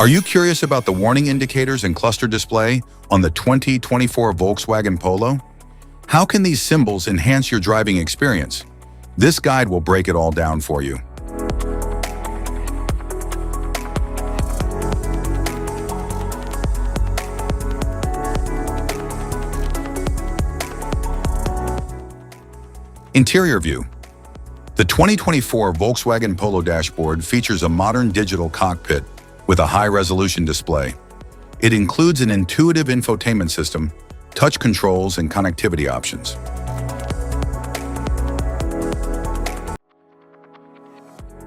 Are you curious about the warning indicators and cluster display on the 2024 Volkswagen Polo? How can these symbols enhance your driving experience? This guide will break it all down for you. Interior view. The 2024 Volkswagen Polo dashboard features a modern digital cockpit with a high-resolution display. It includes an intuitive infotainment system, touch controls, and connectivity options.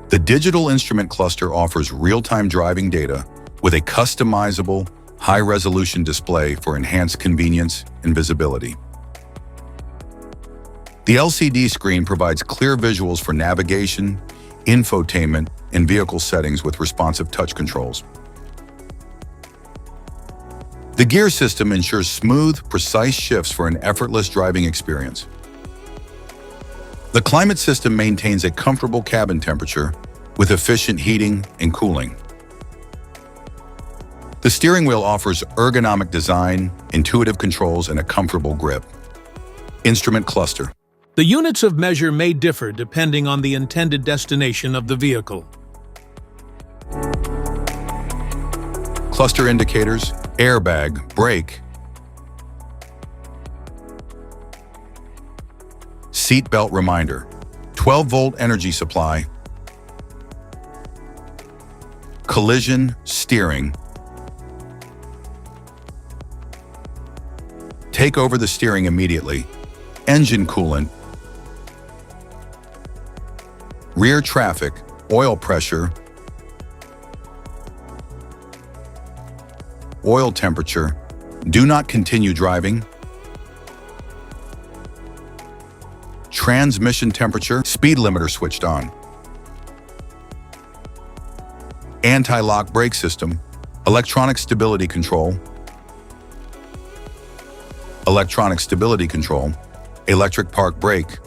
The digital instrument cluster offers real-time driving data with a customizable, high-resolution display for enhanced convenience and visibility. The LCD screen provides clear visuals for navigation, infotainment, and vehicle settings with responsive touch controls. The gear system ensures smooth, precise shifts for an effortless driving experience. The climate system maintains a comfortable cabin temperature with efficient heating and cooling. The steering wheel offers ergonomic design, intuitive controls, and a comfortable grip. Instrument cluster. The units of measure may differ depending on the intended destination of the vehicle. Cluster indicators, airbag, brake, seat belt reminder, 12-volt energy supply, collision, steering, take over the steering immediately, engine coolant, rear traffic, oil pressure, oil temperature, do not continue driving, transmission temperature, speed limiter switched on, anti-lock brake system, electronic stability control, electric park brake,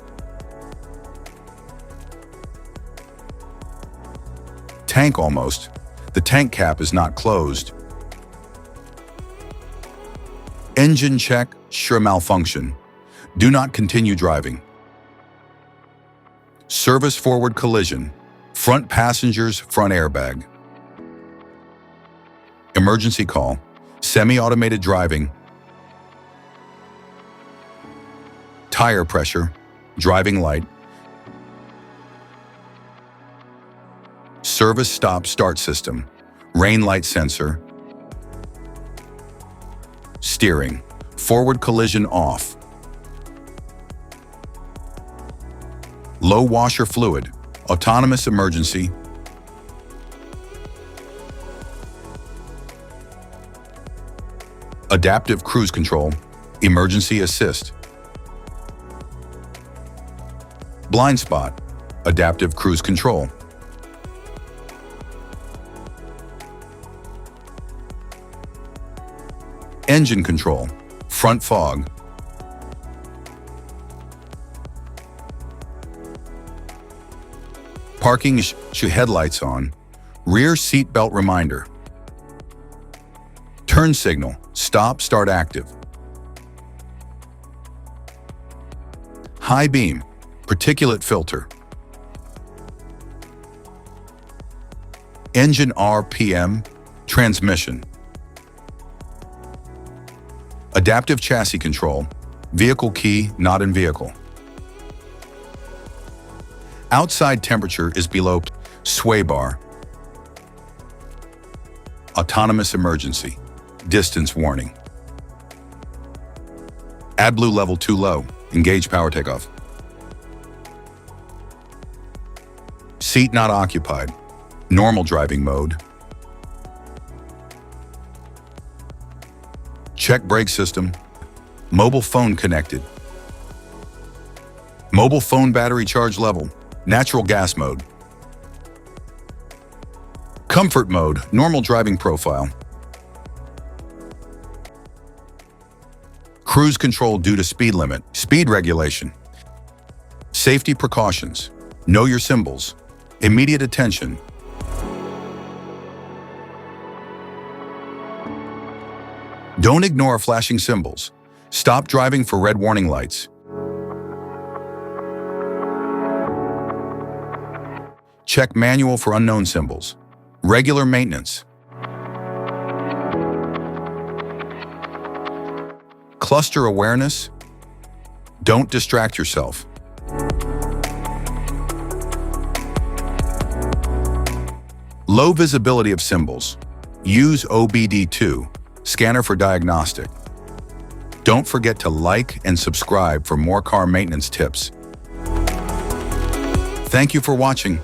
tank almost, the tank cap is not closed, engine check, sure malfunction, do not continue driving, service forward collision, front passengers, front airbag, emergency call, semi-automated driving, tire pressure, driving light, service stop start system, rain light sensor, steering, forward collision off, low washer fluid, autonomous emergency, adaptive cruise control, emergency assist, blind spot, adaptive cruise control, engine control, front fog, parking headlights on, rear seat belt reminder, turn signal, stop start active, high beam, particulate filter, engine RPM, transmission, adaptive chassis control, vehicle key not in vehicle. Outside temperature is below sway bar, autonomous emergency, distance warning. AdBlue level 2 low, engage power takeoff. Seat not occupied, normal driving mode. Check brake system, mobile phone connected. Mobile phone battery charge level, natural gas mode. Comfort mode, normal driving profile. Cruise control due to speed limit, speed regulation. Safety precautions, know your symbols, immediate attention. Don't ignore flashing symbols. Stop driving for red warning lights. Check manual for unknown symbols. Regular maintenance. Cluster awareness. Don't distract yourself. Low visibility of symbols. Use OBD2, scanner for diagnostic. Don't forget to like and subscribe for more car maintenance tips. Thank you for watching.